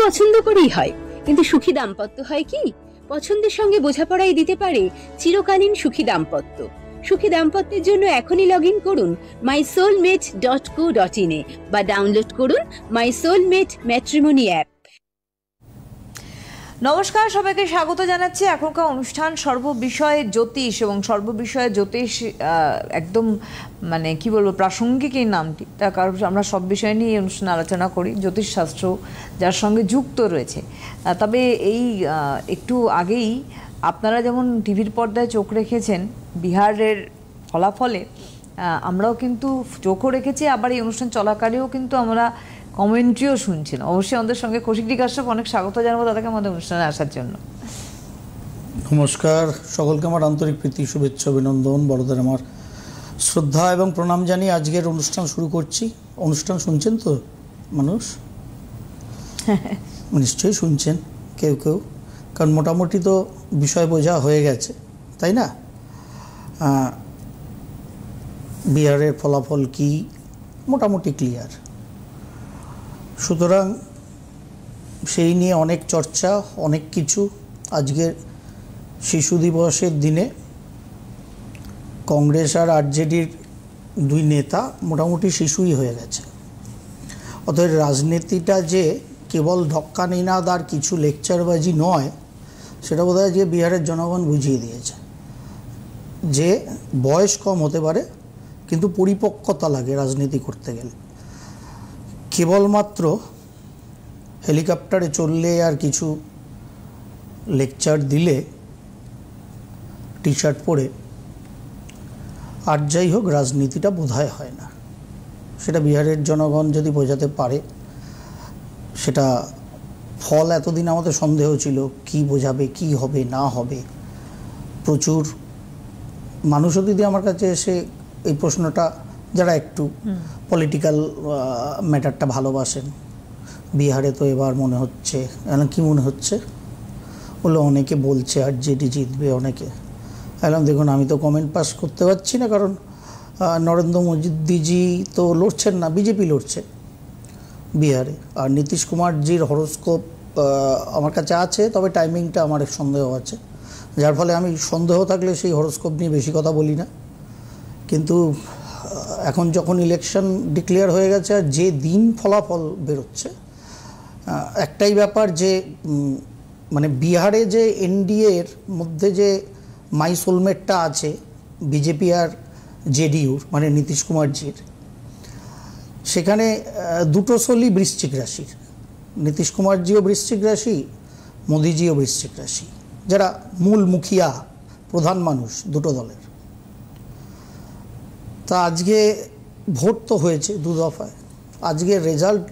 পছন্দ করেই হয়, কিন্তু সুখী দাম্পত্য হয় কি? পছন্দের সঙ্গে বোঝাপড়াই দিতে পারে চিরকালীন সুখী দাম্পত্য। সুখী দাম্পত্যের জন্য এখনই লগ ইন করুন mysoulmate.co.in এ বা ডাউনলোড করুন মাই সোলমেট ম্যাট্রিমনি অ্যাপ। নমস্কার, সবাইকে স্বাগত জানাচ্ছি এখনকার অনুষ্ঠান সর্ববিষয়ে জ্যোতিষ। এবং সর্ববিষয়ে জ্যোতিষ একদম মানে কি বলবো, প্রাসঙ্গিক এই নামটি, তার কারণ আমরা সব বিষয় নিয়ে এই অনুষ্ঠানে আলোচনা করি। জ্যোতিষশাস্ত্র যার সঙ্গে যুক্ত রয়েছে। তবে এই একটু আগেই আপনারা যেমন টিভির পর্দায় চোখ রেখেছেন বিহারের ফলাফলে, আমরাও কিন্তু চোখও রেখেছি, আবার এই অনুষ্ঠান চলাকালেও কিন্তু আমরা কমেন্ট্রিও শুনছেন। অবশ্যই আমাদের সঙ্গে কৌশিক কাশ্যপ, অনেক স্বাগত জানাবো তাদেরকে আমাদের অনুষ্ঠানে আসার জন্য। নমস্কার, সকলকে আমার আন্তরিক প্রীতি, শুভেচ্ছা, অভিনন্দন, বড়দের আমার শ্রদ্ধা এবং প্রণাম জানিয়ে আজকের অনুষ্ঠান শুরু করছি। অনুষ্ঠান শুনছেন তো মানুষ? নিশ্চয়ই শুনছেন কেউ কেউ, কারণ মোটামুটি তো বিষয় বোঝা হয়ে গেছে, তাই না? বিহারের ফলাফল কি মোটামুটি ক্লিয়ার। সুতরাং সেই নিয়ে অনেক চর্চা, অনেক কিছু। আজকের শিশু দিবসের দিনে কংগ্রেস আর আরজেডির দুই নেতা মোটামুটি শিশুই হয়ে গেছে। অতএব রাজনীতিটা যে কেবল ঢক্কা নিনাদ আর কিছু লেকচারবাজি নয়, সেটা বোধহয় যে বিহারের জনগণ বুঝিয়ে দিয়েছে যে বয়স কম হতে পারে কিন্তু পরিপক্কতা লাগে রাজনীতি করতে গেলে। কেবলমাত্র হেলিকপ্টারে চললে আর কিছু লেকচার দিলে টি শার্ট পরে আর যাই হোক রাজনীতিটা বোধহয় হয় না। সেটা বিহারের জনগণ যদি বোঝাতে পারে, সেটা ফল এতদিন আমাদের সন্দেহ ছিল কি বোঝাবে, কি হবে না হবে। প্রচুর মানুষও যদি আমার কাছে এসে এই প্রশ্নটা, যারা একটু পলিটিক্যাল ম্যাটারটা ভালোবাসেন, বিহারে তো এবার মনে হচ্ছে, কি মনে হচ্ছে বলে অনেকে বলছে আরজেডি জিতবে, অনেকে। এলাম দেখুন, আমি তো কমেন্ট পাস করতে পারছি না, কারণ নরেন্দ্র মোদিজি তো লড়ছেন না, বিজেপি লড়ছে বিহারে। আর নীতিশ কুমারজির হরোস্কোপ আমার কাছে আছে, তবে টাইমিংটা আমার এক সন্দেহ আছে, যার ফলে আমি সন্দেহ থাকলে সেই হরোস্কোপ নিয়ে বেশি কথা বলি না। কিন্তু এখন যখন ইলেকশন ডিক্লেয়ার হয়ে গেছে আর যে দিন ফলাফল বেরোচ্ছে, একটাই ব্যাপার যে মানে বিহারে যে এনডিএর মধ্যে যে মাই সোলমেটটা আছে বিজেপি আর জেডিইউর, মানে নীতিশ কুমারজির, সেখানে দুটো সোলই বৃশ্চিক রাশির। নীতিশ কুমারজিও বৃশ্চিক রাশি, মোদিজিও বৃশ্চিক রাশি, যারা মূল মুখিয়া প্রধান মানুষ দুটো দলের। তা আজকে ভোট তো হয়েছে দু দফায়। আজকের রেজাল্ট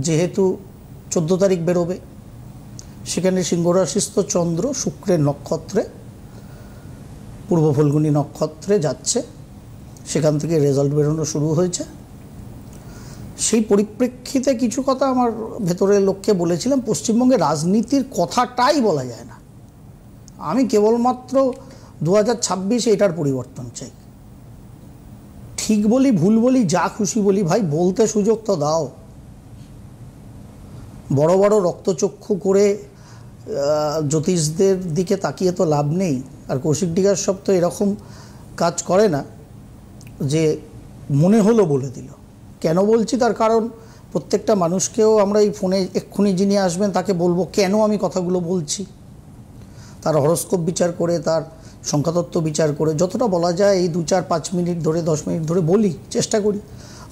যেহেতু 14 তারিখ বেরোবে, সেখানে সিংহরাশিস্থ চন্দ্র শুক্রের নক্ষত্রে, পূর্ব ফল্গুনী নক্ষত্রে যাচ্ছে, সেখান থেকে রেজাল্ট বেরোনো শুরু হয়েছে। সেই পরিপ্রেক্ষিতে কিছু কথা আমার ভেতরের লোককে বলেছিলাম, পশ্চিমবঙ্গে রাজনীতির কথাটাই বলা যায় না। আমি কেবলমাত্র 2026 এটার পরিবর্তন চাই। ঠিক বলি ভুল বলি যা খুশি বলি, ভাই বলতে সুযোগ তো দাও। বড় বড় রক্তচক্ষু করে জ্যোতিষদের দিকে তাকিয়ে তো লাভ নেই। আর কৌশিক কাশ্যপ তো এরকম কাজ করে না যে মনে হলো বলে দিল। কেন বলছি তার কারণ, প্রত্যেকটা মানুষকেও আমরা এই ফোনে এক্ষুনি যিনি আসবেন তাকে বলবো কেন আমি কথাগুলো বলছি। তার হরোস্কোপ বিচার করে, তার সংখ্যাতত্ত্ব বিচার করে যতটা বলা যায় এই 2-4-5 মিনিট ধরে 10 মিনিট ধরে বলি, চেষ্টা করি।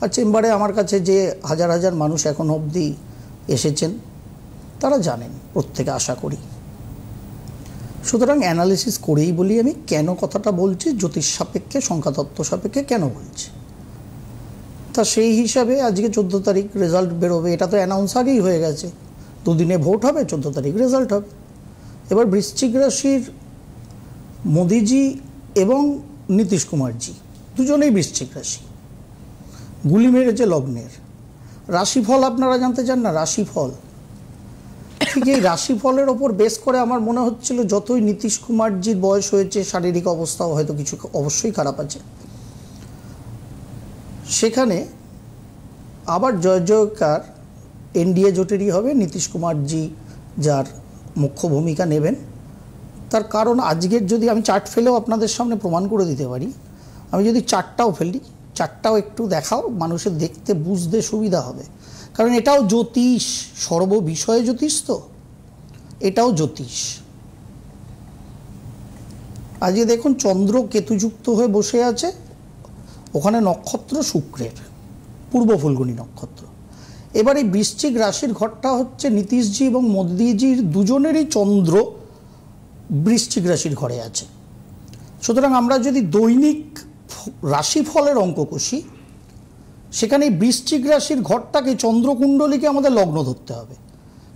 আর চেম্বারে আমার কাছে যে হাজার হাজার মানুষ এখন অবধি এসেছেন তারা জানেন প্রত্যেকে, আশা করি। সুতরাং অ্যানালিসিস করেই বলি আমি কেন কথাটা বলছি, জ্যোতিষ সাপেক্ষে, সংখ্যাতত্ত্ব সাপেক্ষে কেন বলছি। তা সেই হিসাবে আজকে 14 তারিখ রেজাল্ট বেরোবে। এটা তো অ্যানাউন্স আগেই হয়ে গেছে, দুদিনে ভোট হবে, 14 তারিখ রেজাল্ট হবে। এবার বৃশ্চিক রাশির মোদিজি এবং নীতিশ কুমারজি দুজনেই বৃশ্চিক রাশি, গুলি মেরেছে লগ্নের। রাশিফল আপনারা জানতে চান না? রাশিফল, ঠিক এই রাশিফলের ওপর বেস করে আমার মনে হচ্ছিল যতই নীতিশ কুমারজির বয়স হয়েছে, শারীরিক অবস্থাও হয়তো কিছু অবশ্যই খারাপ আছে, সেখানে আবার জয় জয়কার এনডিএ জোটেরই হবে, নীতিশ কুমারজি যার মুখ্য ভূমিকা নেবেন। তার কারণ আজকের যদি আমি চার্ট ফেলেও আপনাদের সামনে প্রমাণ করে দিতে পারি, আমি যদি চার্টটাও ফেলি, চার্টটাও একটু দেখাও, মানুষের দেখতে বুঝতে সুবিধা হবে। কারণ এটাও জ্যোতিষ, সর্ববিষয়ে জ্যোতিষ, তো এটাও জ্যোতিষ। আজকে দেখুন চন্দ্র কেতুযুক্ত হয়ে বসে আছে, ওখানে নক্ষত্র শুক্রের, পূর্ব ফাল্গুনী নক্ষত্র। এবার এই বৃশ্চিক রাশির ঘরটা হচ্ছে নীতিশজি এবং মোদিজির দুজনেরই চন্দ্র বৃশ্চিক রাশির ঘরে আছে। সুতরাং আমরা যদি দৈনিক রাশিফলের অঙ্ক কষি, সেখানে বৃশ্চিক রাশির ঘরটাকে চন্দ্রকুণ্ডলীকে আমাদের লগ্ন ধরতে হবে।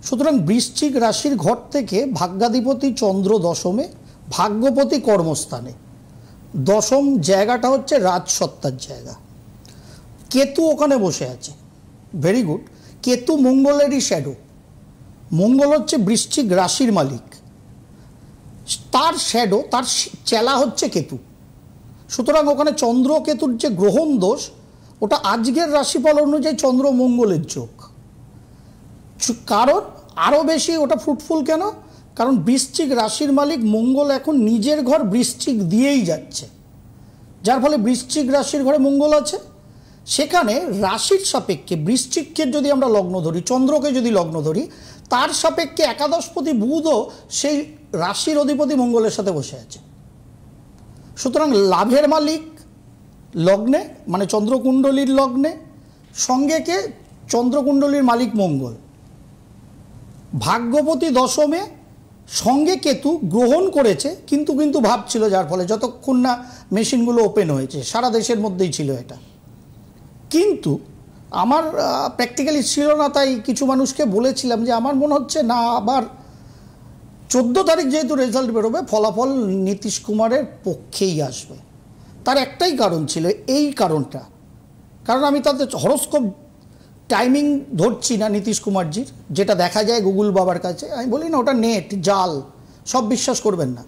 সুতরাং বৃশ্চিক রাশির ঘর থেকে ভাগ্যাধিপতি চন্দ্র দশমে, ভাগ্যপতি কর্মস্থানে, দশম জায়গাটা হচ্ছে রাজসত্তার জায়গা। কেতু ওখানে বসে আছে, ভেরি গুড। কেতু মঙ্গলেরই শ্যাডো, মঙ্গল হচ্ছে বৃশ্চিক রাশির মালিক, তার শ্যাডো, তার চেলা হচ্ছে কেতু। সুতরাং ওখানে চন্দ্র কেতুর যে গ্রহণ দোষ, ওটা আজকের রাশিফল অনুযায়ী চন্দ্র মঙ্গলের যোগ। কারণ আরও বেশি ওটা ফ্রুটফুল কেন? কারণ বৃশ্চিক রাশির মালিক মঙ্গল এখন নিজের ঘর বৃশ্চিক দিয়েই যাচ্ছে, যার ফলে বৃশ্চিক রাশির ঘরে মঙ্গল আছে। সেখানে রাশির সাপেক্ষে বৃশ্চিককে যদি আমরা লগ্ন ধরি, চন্দ্রকে যদি লগ্ন ধরি, তার সাপেক্ষে একাদশপতি বুধও সেই রাশির অধিপতি মঙ্গলের সাথে বসে আছে। সুতরাং লাভের মালিক লগ্নে, মানে চন্দ্রকুণ্ডলীর লগ্নে, সঙ্গে কে? চন্দ্রকুণ্ডলীর মালিক মঙ্গল। ভাগ্যপতি দশমে, সঙ্গে কেতু গ্রহণ করেছে, কিন্তু ভাবছিল, যার ফলে যতক্ষণ না মেশিনগুলো ওপেন হয়েছে, সারা দেশের মধ্যেই ছিল এটা। কিন্তু আমার প্র্যাকটিক্যালি ছিল না, তাই কিছু মানুষকে বলেছিলাম যে আমার মনে হচ্ছে না, আবার 14 তারিখ যেহেতু রেজাল্ট বেরোবে, ফলাফল নীতিশ কুমারের পক্ষেই আসবে। তার একটাই কারণ ছিল, এই কারণটা, কারণ আমি তাদের হরোস্কোপ টাইমিং ধরছি না নীতিশ কুমারজির, যেটা দেখা যায় গুগল বাবার কাছে। আমি বলি না ওটা নেট, জাল, সব বিশ্বাস করবেন না।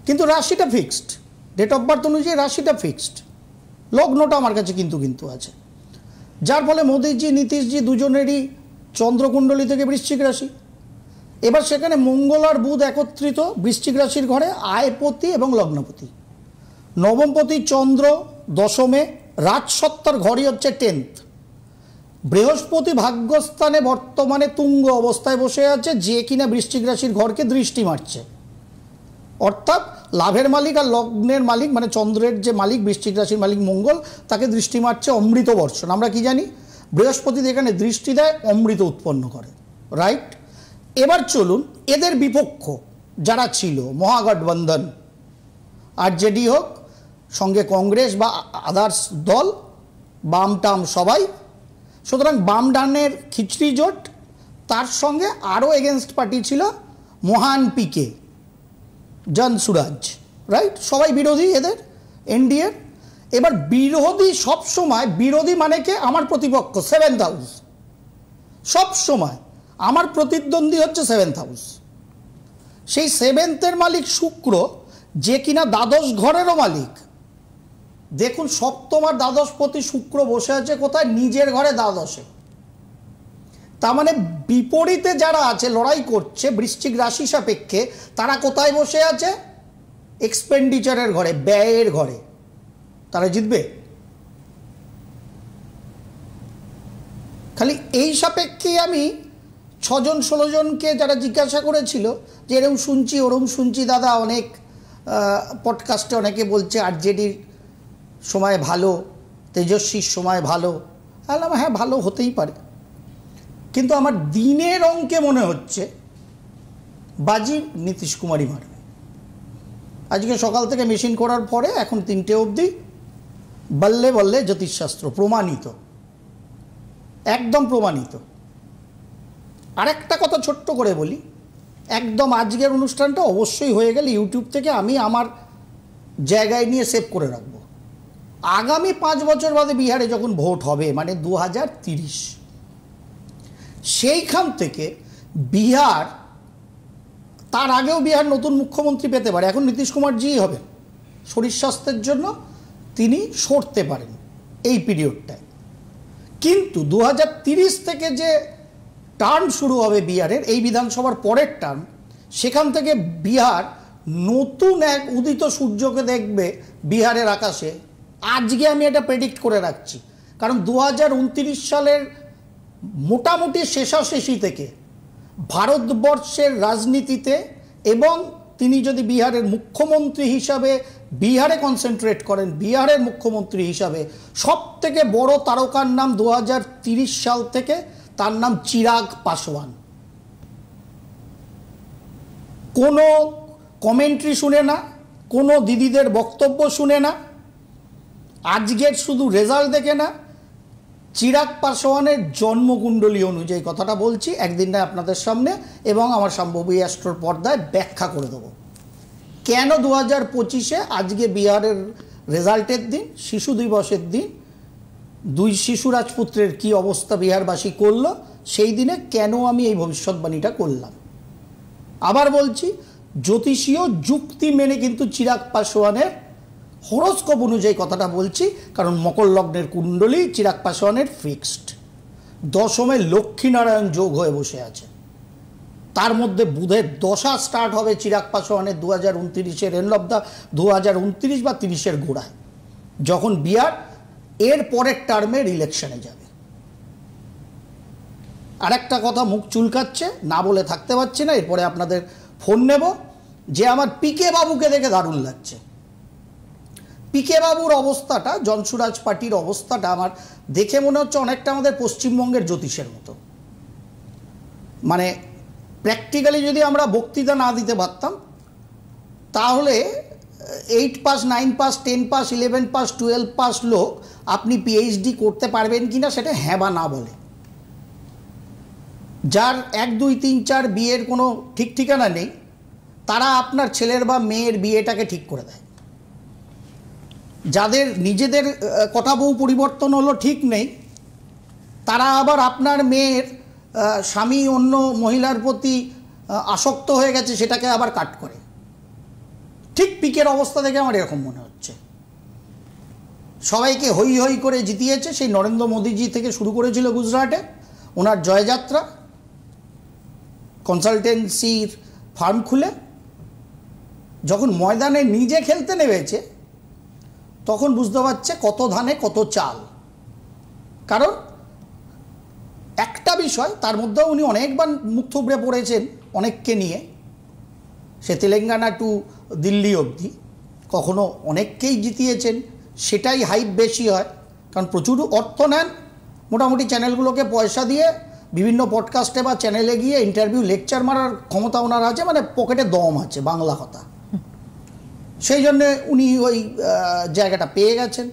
কিন্তু রাশিটা ফিক্সড, ডেট অফ বার্থ অনুযায়ী রাশিটা ফিক্সড, লগ্নটা আমার কাছে কিন্তু আছে। যার ফলে মোদিজি নীতিশজি দুজনেরই চন্দ্রকুণ্ডলী থেকে বৃশ্চিক রাশি। এবার সেখানে মঙ্গল আর বুধ একত্রিত বৃশ্চিক রাশির ঘরে, আয়পতি এবং লগ্নপতি। নবমপতি চন্দ্র দশমে, রাজসত্তার ঘরই হচ্ছে 10th। বৃহস্পতি ভাগ্যস্থানে বর্তমানে তুঙ্গ অবস্থায় বসে আছে, যে কিনা বৃশ্চিক রাশির ঘরকে দৃষ্টি মারছে। অর্থাৎ লাভের মালিক আর লগ্নের মালিক, মানে চন্দ্রের যে মালিক, বৃশ্চিক রাশির মালিক মঙ্গল, তাকে দৃষ্টি মারছে অমৃত বর্ষণ। আমরা কি জানি? বৃহস্পতি এখানে দৃষ্টি দেয়, অমৃত উৎপন্ন করে, রাইট? এবার চলুন এদের বিপক্ষ যারা ছিল, মহাগঠবন্ধন, আরজেডি হোক, সঙ্গে কংগ্রেস বা আদার্স দল, বাম টাম সবাই। সুতরাং বাম ডানের খিচড়ি জোট, তার সঙ্গে আরও এগেনস্ট পার্টি ছিল মহান পিকে, জন সুরাজ, রাইট? সবাই বিরোধী এদের, এনডিএর। এবার বিরোধী সবসময়, বিরোধী মানে কে? আমার প্রতিপক্ষ, 7th হাউস। সবসময় আমার প্রতিদ্বন্দ্বী হচ্ছে 7th হাউস। সেই 7th-এর মালিক শুক্র, যে কিনা দ্বাদশ ঘরেরও মালিক। দেখুন সপ্তম আর দ্বাদশপতি শুক্র বসে আছে কোথায়? নিজের ঘরে দ্বাদশে। তার মানে বিপরীতে যারা আছে, লড়াই করছে বৃশ্চিক রাশি সাপেক্ষে, তারা কোথায় বসে আছে? এক্সপেন্ডিচারের ঘরে, ব্যয়ের ঘরে। তারা জিতবে? খালি এই সাপেক্ষে আমি 6-16 জনকে যারা জিজ্ঞাসা করেছিল যে এরকম শুনছি ওরকম শুনছি দাদা, অনেক পডকাস্টে অনেকে বলছে আরজেডির সময় ভালো, তেজস্বীর সময় ভালো। বললাম হ্যাঁ, ভালো হতেই পারে, কিন্তু আমার দিনের অঙ্কে মনে হচ্ছে বাজি নীতিশ কুমারই মারবে। আজকে সকাল থেকে মেশিন করার পরে এখন 3টে অবধি বললে বললে জ্যোতিষশাস্ত্র প্রমাণিত, একদম প্রমাণিত। আরেকটা কথা ছোট্ট করে বলি, একদম আজকের অনুষ্ঠানটা অবশ্যই হয়ে গেলে ইউটিউব থেকে আমি আমার জায়গায় নিয়ে সেভ করে রাখব। আগামী 5 বছর বাদে বিহারে যখন ভোট হবে, মানে 2030, সেইখান থেকে বিহার, তার আগেও বিহার নতুন মুখ্যমন্ত্রী পেতে পারে। এখন নীতিশ কুমারজিই হবেন, শরীর স্বাস্থ্যের জন্য তিনি সরতে পারেন এই পিরিয়ডটায়। কিন্তু 2030 থেকে যে টার্ম শুরু হবে বিহারের, এই বিধানসভার পরের টার্ম, সেখান থেকে বিহার নতুন এক উদিত সূর্যকে দেখবে বিহারের আকাশে। আজকে আমি এটা প্রেডিক্ট করে রাখছি, কারণ 2029 সালের মোটামুটি শেষাশেষি থেকে ভারতবর্ষের রাজনীতিতে, এবং তিনি যদি বিহারের মুখ্যমন্ত্রী হিসাবে বিহারে কনসেন্ট্রেট করেন, বিহারের মুখ্যমন্ত্রী হিসাবে সব থেকে বড় তারকার নাম 2030 সাল থেকে, তার নাম চিরাগ পাসওয়ান। কোনো কমেন্ট্রি শুনে না, কোনো দিদিদের বক্তব্য শুনে না, আজকের শুধু রেজাল্ট দেখে না, চিরাগ পাসওয়ানের জন্মকুণ্ডলী অনুযায়ী কথাটা বলছি, একদিন না আপনাদের সামনে এবং আমার সম্ভবী অ্যাস্ট্রোর পর্দায় ব্যাখ্যা করে দেবো কেন 2025-এ আজকে বিহারের রেজাল্টের দিন, শিশু দিবসের দিন, 2 শিশু রাজপুত্রের কি অবস্থা বিহারবাসী করলো, সেই দিনে কেন আমি এই ভবিষ্যৎবাণীটা করলাম। আবার বলছি, জ্যোতিষীয় যুক্তি মেনে কিন্তু চিরাগ পাসওয়ানের হরোস্কোপ অনুযায়ী কথাটা বলছি, কারণ মকর লগ্নের কুণ্ডলী চিরাগ পাসওয়ানের ফিক্সড। 10মে লক্ষ্মীনারায়ণ যোগ হয়ে বসে আছে, তার মধ্যে বুধের দশা স্টার্ট হবে চিরাগ পাসওয়ানের 2029-এর এন্ড অফ দ্য 2029 বা 30-এর গোড়ায়, যখন বিহার এর পরের টার্মের ইলেকশনে যাবে। আরেকটা কথা মুখ চুলকাচ্ছে, না বলে থাকতে পারছি না, এরপরে আপনাদের ফোন নেব, যে আমার পিকে বাবুকে দেখে দারুণ লাগছে। পিকে বাবুর অবস্থাটা, জনসুরাজ পার্টির অবস্থাটা আমার দেখে মনে হচ্ছে অনেকটা আমাদের পশ্চিমবঙ্গের জ্যোতিষের মতো। মানে প্র্যাকটিক্যালি যদি আমরা বক্তৃতা না দিতে পারতাম, তাহলে 8 pass, 9 pass, 10 pass, 11 pass, 12 pass লোক আপনি পিএইচডি করতে পারবেন কিনা সেটা হ্যাঁ বা না বলে। যার 1, 2, 3, 4 বিয়ের কোনো ঠিক ঠিকানা নেই, তারা আপনার ছেলের বা মেয়ের বিয়েটাকে ঠিক করে দেয়। যাদের নিজেদের কথা বউ পরিবর্তন হলো ঠিক নেই, তারা আবার আপনার মেয়ের স্বামী অন্য মহিলার প্রতি আসক্ত হয়ে গেছে, সেটাকে আবার কাট করে। ঠিক পিকের অবস্থা দেখে আমার এরকম মনে হচ্ছে। সবাইকে হই হই করে জিতিয়েছে, সেই নরেন্দ্র মোদীজি থেকে শুরু করেছিল গুজরাটে ওনার জয়যাত্রা, কনসালটেন্সির ফার্ম খুলে। যখন ময়দানে নিজে খেলতে নেমেছে, তখন বুঝতে পারছে কত ধানে কত চাল। কারণ একটা বিষয়, তার মধ্যেও উনি অনেকবার মুখ থুবড়ে পড়েছেন অনেককে নিয়ে, সে তেলেঙ্গানা টু দিল্লি অবধি, কখনো অনেককেই জিতিয়েছেন, সেটাই হাইপ বেশি হয়। কারণ প্রচুর অর্থ নেন, মোটামুটি চ্যানেলগুলোকে পয়সা দিয়ে বিভিন্ন পডকাস্টে বা চ্যানেলে গিয়ে ইন্টারভিউ লেকচার মারার ক্ষমতা ওনার আছে, মানে পকেটে দম আছে, বাংলা কথা। সেই জন্যে উনি ওই জায়গাটা পেয়ে গেছেন।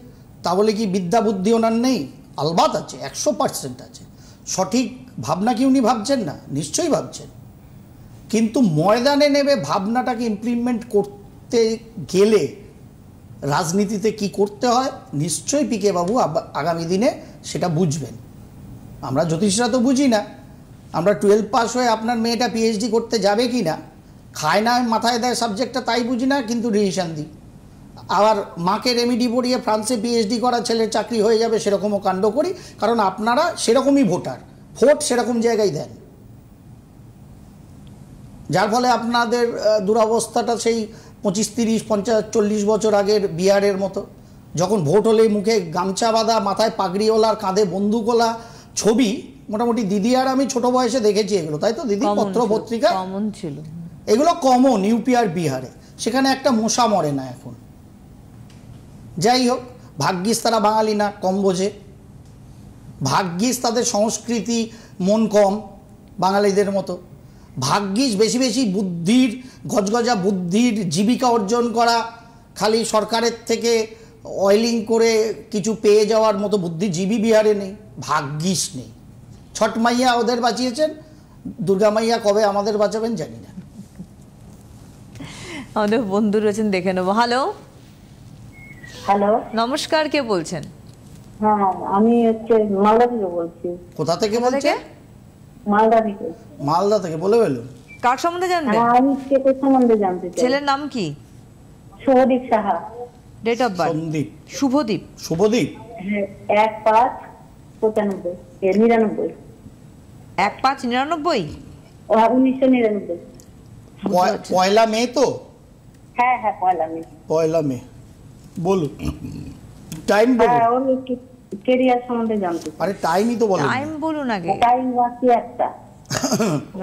তা বলে কি বিদ্যা বুদ্ধি ওনার নেই? আলবাত আছে, 100% আছে। সঠিক ভাবনা কি উনি ভাবছেন না? নিশ্চয়ই ভাবছেন, কিন্তু ময়দানে নেমে ভাবনাটাকে ইমপ্লিমেন্ট করতে গেলে রাজনীতিতে কি করতে হয় নিশ্চয়ই পিকে বাবু আগামী দিনে সেটা বুঝবেন। আমরা জ্যোতিষরা তো বুঝি না, আমরা 12 পাস হয়ে আপনার মেয়েটা পিএইচডি করতে যাবে কি না, খায় না মাথায় দেয় সাবজেক্টটা, তাই বুঝি না, কিন্তু ডিসিশন দিই। আবার মাকে রেমিডি পড়িয়ে ফ্রান্সে পিএইচডি করা ছেলের চাকরি হয়ে যাবে সেরকমও কাণ্ড করি, কারণ আপনারা সেরকমই ভোটার, ভোট সেরকম জায়গায় দেন, যার ফলে আপনাদের দুরবস্থাটা সেই 25, 30, 50, 40 বছর আগের বিহারের মতো, যখন ভোট হলে মুখে গামছা বাঁধা, মাথায় পাগড়িওয়ালার, কাঁধে বন্দুকওয়ালা ছবি মোটামুটি দিদি আর আমি ছোট বয়সে দেখেছি এগুলো, তাই তো দিদি? পত্র পত্রিকা কমন ছিল এগুলো, কমন ইউপি আর বিহারে। সেখানে একটা মশা মরে না এখন। যাই হোক, ভাগ্যিস তারা বাঙালি না, কম বোঝে, ভাগ্যিস তাদের সংস্কৃতি মন কম বাঙালিদের মতো, ভাগ্যিস বেশি বেশি বুদ্ধির, গজগজা বুদ্ধির জীবিকা অর্জন করা, খালি সরকারের থেকে অয়েলিং করে কিছু পেয়ে যাওয়ার মতো বুদ্ধিজীবী বিহারে নেই, ভাগ্যিস নেই। ছট মাইয়া ওদের বাঁচিয়েছেন, দুর্গা মাইয়া কবে আমাদের বাঁচাবেন জানি না। আমাদের বন্ধু রয়েছেন, দেখে নেবো। হ্যালো হ্যালো, নমস্কার, কে বলছেন? হ্যাঁ আমি হচ্ছে মালদা থেকে বলছি। কোথা থেকে বলছেন? মালদা থেকে। মালদা থেকে, বলে বলুন। কার সম্বন্ধে জানবেন? হ্যাঁ, আমি কেকের সম্বন্ধে জানতে চাই। ছেলের নাম কি? Subhadeep Saha. Date of birth? Sandeep. Subhadeep. Subhadeep. হ্যাঁ, 1/5/95 99। 1599? 1999। পয়লা মে তো? হ্যাঁ হ্যাঁ, পয়লা মে। পয়লা মে, বলুন টাইম বলুন। হ্যাঁ, ওর কেরিয়ার সম্বন্ধে জানতে চাই। আরে টাইমই তো বলেন। টাইম বলুন আগে। টাইম রাত্রি 1টা।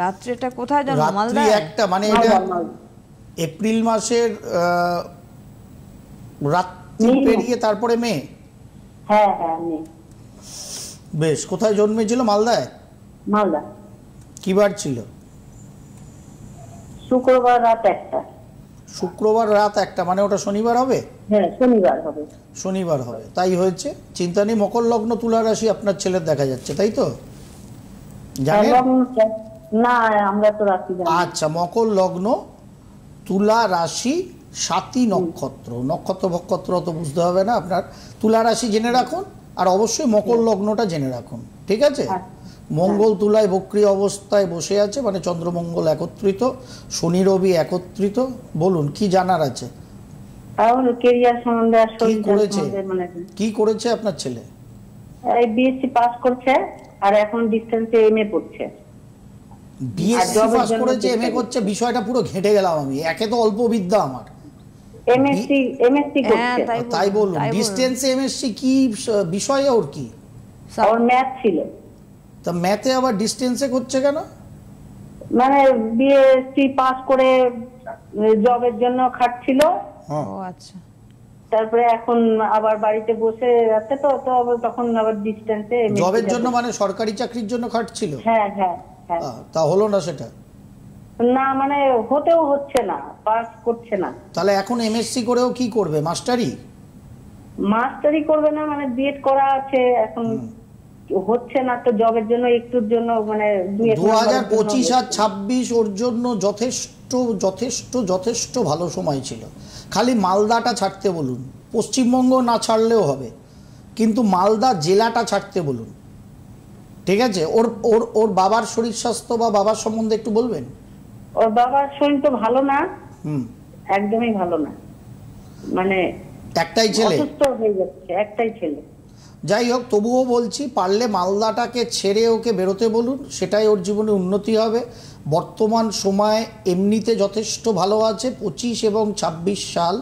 রাত্রিটা কোথায় জানো? রাত্রি মালদা? 1টা, মানে এটা এপ্রিল মাসের রাত্রি মে। পেরিয়ে তারপরে মে। হ্যাঁ হ্যাঁ, মে। বেশ, কোথায় জন্মেছিল? মালদায়। মালদা। কি বার ছিল? শুক্রবার রাত 1টা। শুক্রবার রাত 1টা, মানে ওটা শনিবার হবে? হ্যাঁ, শনিবার হবে। শনিবার হবে, তাই হয়েছে। চিন্তা নেই, মকর লগ্ন তুলা রাশি আপনার ছেলের দেখা যাচ্ছে, তাই তো? জানেন? না, আমরা তো রাত্রি জানি। আচ্ছা, মকর লগ্ন, তুলা রাশি, সাতী নক্ষত্র। নক্ষত্র ভক্ষত্র তো বুঝতে হবে না আপনার। তুলা রাশি জেনে রাখুন, আর অবশ্যই মকর লগ্নটা জেনে রাখুন, ঠিক আছে? মঙ্গল তুলায় বক্রী অবস্থায় বসে আছে, মানে চন্দ্রমঙ্গল একত্রিত, শনি রবি একত্রিত। বলুন কি জানার আছে? তাহলে কেরিয়ার সম্বন্ধে আর কি শরীর করেছে? সম্বন্ধে, মানে কি করেছে আপনার ছেলে? এই বিএসসি পাস করছে আর এখন ডিস্টেন্সে এমএ পড়ছে। বিএসসি জবের পাস জন্য করেছে, এমএ চেষ্টা করছে, বিষয়টা পুরো ঘেঁটে গেলাম আমি। একে তো অল্প বিদ্যা আমার। এমএসসি হ্যাঁ, করছে। তাই বলুন, তাই বলুন। ডিস্টেন্সে এমএসসি কি বিষয়ে ওর কি? ওর ম্যাথ ছিল। তা ম্যাথে আবার ডিস্টেন্সে করছে কেন? মানে বিএসসি পাস করে জবের জন্য খাটছিল, ও আচ্ছা। তারপরে এখন আবার বাড়িতে বসে আছে, তো তো আবার তখন আবার ডিস্টেন্সে জবের জন্য, মানে সরকারি চাকরির জন্য খাটছিল? হ্যাঁ হ্যাঁ হ্যাঁ। তা হলো না সেটা? না, মানে হতেও হচ্ছে না, পাস করছে না। তাহলে এখন এমএসসি করেও কি করবে? মাস্টারি? মাস্টারি করবে না, মানে বিএড করা আছে, এখন হচ্ছে না তো জবের জন্য, একটুর জন্য, মানে 2025 আর 26 ওর জন্য যথেষ্ট যথেষ্ট যথেষ্ট ভালো সময় ছিল। খালি মালদাটা ছাড়তে বলুন, পশ্চিমবঙ্গ না ছাড়লেও হবে, কিন্তু মালদা জেলাটা ছাড়তে বলুন, ঠিক আছে? ওর ওর ওর বাবার শরীর স্বাস্থ্য বা বাবার সম্বন্ধে একটু বলবেন। ওর বাবার শরীর তো ভালো না, হুম। একদমই ভালো না, মানে একটাই ছেলে? অসুস্থ হয়ে যাচ্ছে, একটাই ছেলে। যাই হোক, তবুও বলছি, পারলে মালদাটাকে ছেড়ে ওকে বেরোতে বলুন, সেটাই ওর জীবনে উন্নতি হবে। বর্তমান সময় এমনিতে যথেষ্ট ভালো আছে। 25 এবং 26 সাল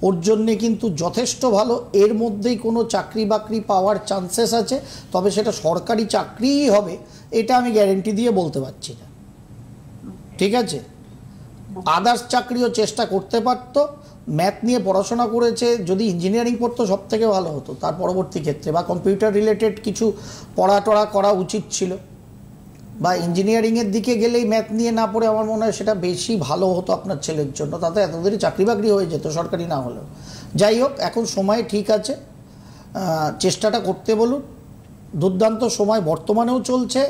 ওর জন্যে কিন্তু যথেষ্ট ভালো। এর মধ্যেই কোনো চাকরি বাকরি পাওয়ার চান্সেস আছে, তবে সেটা সরকারি চাকরিই হবে এটা আমি গ্যারেন্টি দিয়ে বলতে পারছি না, ঠিক আছে? আদার্স চাকরিও চেষ্টা করতে পারতো। ম্যাথ নিয়ে পড়াশোনা করেছে, যদি ইঞ্জিনিয়ারিং পড়তো সব থেকে ভালো হতো তার পরবর্তী ক্ষেত্রে, বা কম্পিউটার রিলেটেড কিছু পড়া টড়া করা উচিত ছিল, বা ইঞ্জিনিয়ারিংয়ের দিকে গেলেই ম্যাথ নিয়ে না পড়ে আমার মনে হয় সেটা বেশি ভালো হতো আপনার ছেলের জন্য। তাতে এতদিনই চাকরি বাকরি হয়ে যেত, সরকারি না হলেও। যাই হোক, এখন সময় ঠিক আছে, চেষ্টাটা করতে বলুন। দুর্দান্ত সময় বর্তমানেও চলছে,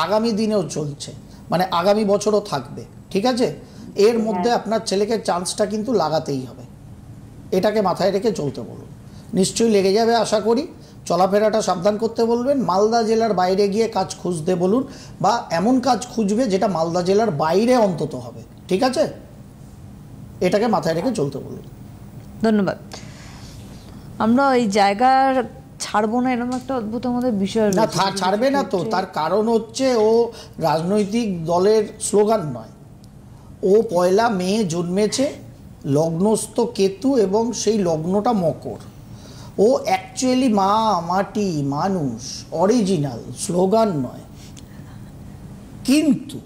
আগামী দিনেও চলছে, মানে আগামী বছরও থাকবে, ঠিক আছে? এর মধ্যে আপনার ছেলেকে চান্সটা কিন্তু লাগাতেই হবে, এটাকে মাথায় রেখে চলতে বলুন। নিশ্চয়ই লেগে যাবে আশা করি। চলাফেরাটা সাবধান করতে বলবেন। মালদা জেলার বাইরে গিয়ে কাজ খুঁজতে বলুন, বা এমন কাজ খুঁজবে যেটা মালদা জেলার বাইরে অন্তত হবে, ঠিক আছে? এটাকে মাথায় রেখে চলতে বলুন। ধন্যবাদ। আমরা এই জায়গার ছাড়বো না, এরকম একটা অদ্ভুত আমাদের বিষয় না, রয়েছে। ছাড়বে না তো, তার কারণ হচ্ছে ও রাজনৈতিক দলের স্লোগান নয়। ও পয়লা মে জন্মেছে, লগ্নস্থ কেতু, এবং সেই লগ্নটা মকর। ও অ্যাকচুয়ালি মা মাটি মানুষ, অরিজিনাল, স্লোগান নয়। কিন্তু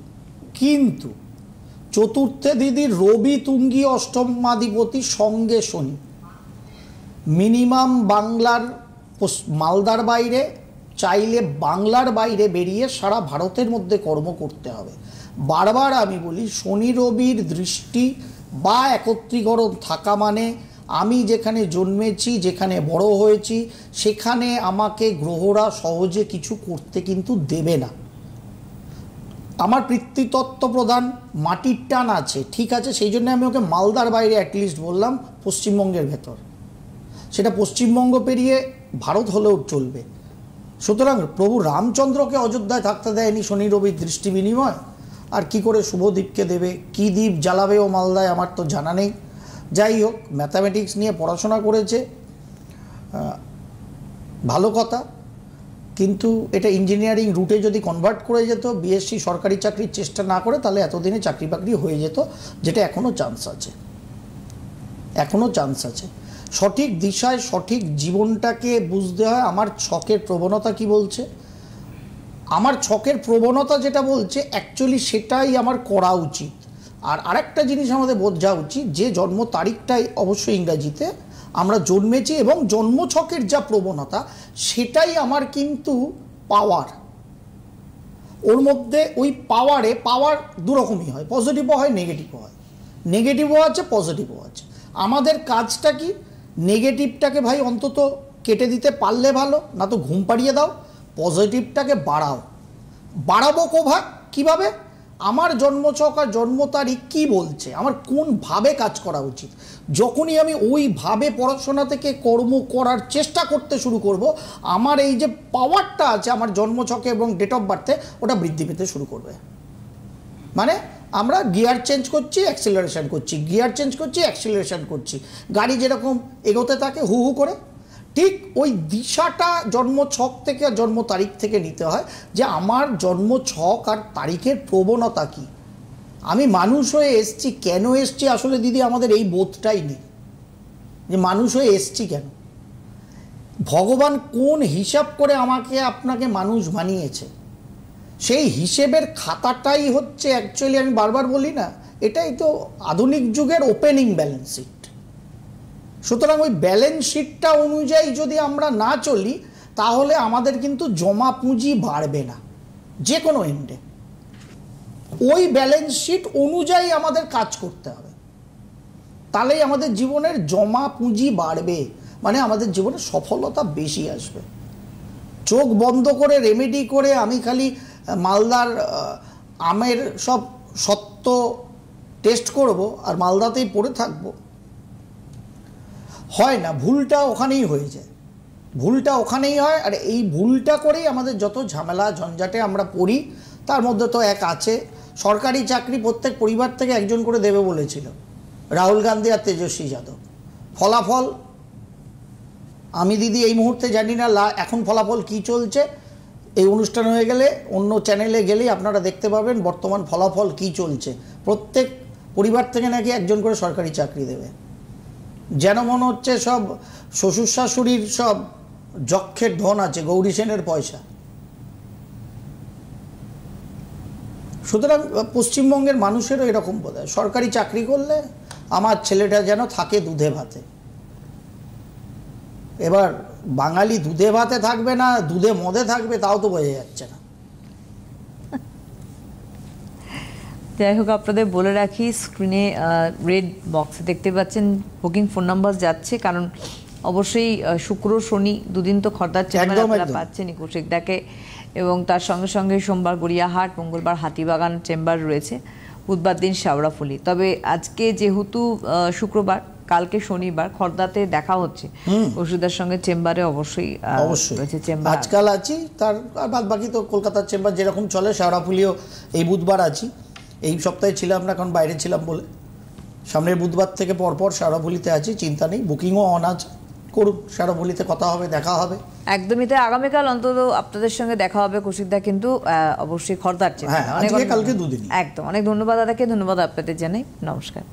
কিন্তু চতুর্থে দিদির রবি তুঙ্গী অষ্টমাধিপতি, সঙ্গে শনি। মিনিমাম বাংলার মালদার বাইরে, চাইলে বাংলার বাইরে বেরিয়ে সারা ভারতের মধ্যে কর্ম করতে হবে। বারবার আমি বলি, শনি রবির দৃষ্টি বা একত্রীকরণ থাকা মানে আমি যেখানে জন্মেছি, যেখানে বড় হয়েছি, সেখানে আমাকে গ্রহরা সহজে কিছু করতে কিন্তু দেবে না। আমার পিতৃতত্ত্ব প্রধান, মাটির টান আছে, ঠিক আছে, সেই জন্য আমি ওকে মালদার বাইরে অ্যাটলিস্ট বললাম, পশ্চিমবঙ্গের ভেতর। সেটা পশ্চিমবঙ্গ পেরিয়ে ভারত হলেও চলবে। সুতরাং প্রভু রামচন্দ্রকে অযোধ্যায় থাকতে দেয়নি শনি রবির দৃষ্টি বিনিময়, আর কি করে শুভদ্বীপকে দেবে? কি দ্বীপ জ্বালাবে ও মালদায় আমার তো জানা নেই। যাই হোক, ম্যাথামেটিক্স নিয়ে পড়াশোনা করেছে, ভালো কথা, কিন্তু এটা ইঞ্জিনিয়ারিং রুটে যদি কনভার্ট করে যেত, বিএসসি সরকারি চাকরির চেষ্টা না করে, তাহলে এতদিনে চাকরি বাকরি হয়ে যেত, যেটা এখনও চান্স আছে, এখনও চান্স আছে। সঠিক দিশায় সঠিক জীবনটাকে বুঝতে হয়। আমার ছকের প্রবণতা কি বলছে, আমার ছকের প্রবণতা যেটা বলছে অ্যাকচুয়ালি সেটাই আমার করা উচিত। আর আরেকটা জিনিস আমাদের বোঝা উচিত যে জন্ম তারিখটাই অবশ্যই ইংরাজিতে আমরা জন্মেছি, এবং জন্ম ছকের যা প্রবণতা সেটাই আমার কিন্তু পাওয়ার। ওর মধ্যে ওই পাওয়ার দুরকমই হয়, পজিটিভও হয় নেগেটিভও হয়, নেগেটিভও আছে পজিটিভও আছে। আমাদের কাজটা কি, নেগেটিভটাকে ভাই অন্তত কেটে দিতে পারলে ভালো, না তো ঘুম পাড়িয়ে দাও, পজিটিভটাকে বাড়াবো কীভাবে? আমার জন্মছক আর জন্ম তারিখ কী বলছে, আমার কোনভাবে কাজ করা উচিত। যখনই আমি ওইভাবে পড়াশোনা থেকে কর্ম করার চেষ্টা করতে শুরু করব, আমার এই যে পাওয়ারটা আছে আমার জন্মছকে এবং ডেট অফ বার্থে, ওটা বৃদ্ধি পেতে শুরু করবে। মানে আমরা গিয়ার চেঞ্জ করছি, অ্যাক্সিলারেশন করছি, গিয়ার চেঞ্জ করছি, অ্যাক্সিলারেশন করছি, গাড়ি যেরকম এগোতে থাকে হু হু করে, ঠিক ওই দিশাটা জন্ম ছক থেকে আর জন্ম তারিখ থেকে নিতে হয়, যে আমার জন্ম ছক আর তারিখের প্রবণতা কি। আমি মানুষ হয়ে এসছি, কেন এসছি আসলে দিদি আমাদের এই বোধটাই নেই যে মানুষ হয়ে এসছি কেন, ভগবান কোন হিসাব করে আমাকে আপনাকে মানুষ বানিয়েছে, সেই হিসেবের খাতাটাই হচ্ছে অ্যাকচুয়ালি, আমি বারবার বলি না, এটাই তো আধুনিক যুগের ওপেনিং ব্যালেন্স শিট। সুতরাং ওই ব্যালেন্স শিটটা অনুযায়ী যদি আমরা না চলি, তাহলে আমাদের কিন্তু জমা পুঁজি বাড়বে না যে কোনো এন্ডে। ওই ব্যালেন্স শিট অনুযায়ী আমাদের কাজ করতে হবে, তাহলেই আমাদের জীবনের জমা পুঁজি বাড়বে, মানে আমাদের জীবনে সফলতা বেশি আসবে। চোখ বন্ধ করে রেমেডি করে আমি খালি মালদার আমের সব সত্য টেস্ট করব আর মালদাতেই পড়ে থাকবো, হয় না। ভুলটা ওখানেই হয়ে যায়, ভুলটা ওখানেই হয়। আর এই ভুলটা করেই আমাদের যত ঝামেলা ঝঞ্ঝাটে আমরা পড়ি। তার মধ্যে তো এক আছে, সরকারি চাকরি প্রত্যেক পরিবার থেকে একজন করে দেবে বলেছিল রাহুল গান্ধী আর তেজস্বী যাদব। ফলাফল আমি দিদি এই মুহূর্তে জানি না এখন ফলাফল কি চলছে। এই অনুষ্ঠান হয়ে গেলে অন্য চ্যানেলে গেলেই আপনারা দেখতে পাবেন বর্তমান ফলাফল কি চলছে। প্রত্যেক পরিবার থেকে নাকি একজন করে সরকারি চাকরি দেবে, যেন মনে হচ্ছে সব শ্বশুর শাশুড়ির সব যক্ষের ধন আছে, গৌরী সেনের পয়সা। সুতরাং পশ্চিমবঙ্গের মানুষেরও এরকম বোধ হয়, সরকারি চাকরি করলে আমার ছেলেটা যেন থাকে দুধে ভাতে। এবার বাঙালি দুধে ভাতে থাকবে না দুধে মদে থাকবে, তাও তো বোঝা যাচ্ছে না। যাই হোক, আপনাদের বলে রাখি, স্ক্রিনে রেড বক্সে দেখতে পাচ্ছেন বুকিং ফোন নাম্বার যাচ্ছে, কারণ অবশ্যই শুক্র শনি দুদিন তো খর্দার চেম্বার আপনারা পাচ্ছেন কৌশিকদাকে, এবং তার সঙ্গে সঙ্গে সোমবার গড়িয়াহাট, মঙ্গলবার হাতিবাগান চেম্বার রয়েছে, বুধবার দিন শেওড়াফুলি। তবে আজকে যেহেতু শুক্রবার, কালকে শনিবার, খর্দাতে দেখা হচ্ছে কৌশিকদার সঙ্গে চেম্বারে, অবশ্যই রয়েছে চেম্বার। আজকাল আছি, তার বাদ বাকি তো কলকাতার চেম্বার যেরকম চলে, শেওড়াফুলিও এই বুধবার আছি। এই সপ্তাহে ছিলাম না, কারণ বাইরে ছিলাম বলে। সামনের বুধবার থেকে পরপর শেওড়াফুলিতে আছি, চিন্তা নেই, বুকিংও অন আছে, করুন, শেওড়াফুলিতে কথা হবে, দেখা হবে। একদমই তাই, আগামীকাল অন্তত আপনাদের সঙ্গে দেখা হবে কৌশিকদা, কিন্তু অবশ্যই খর্দার চেম্বার। কালকে দুদিন। একদম, অনেক ধন্যবাদ দাদাকে, ধন্যবাদ আপনাদের জানাই, নমস্কার।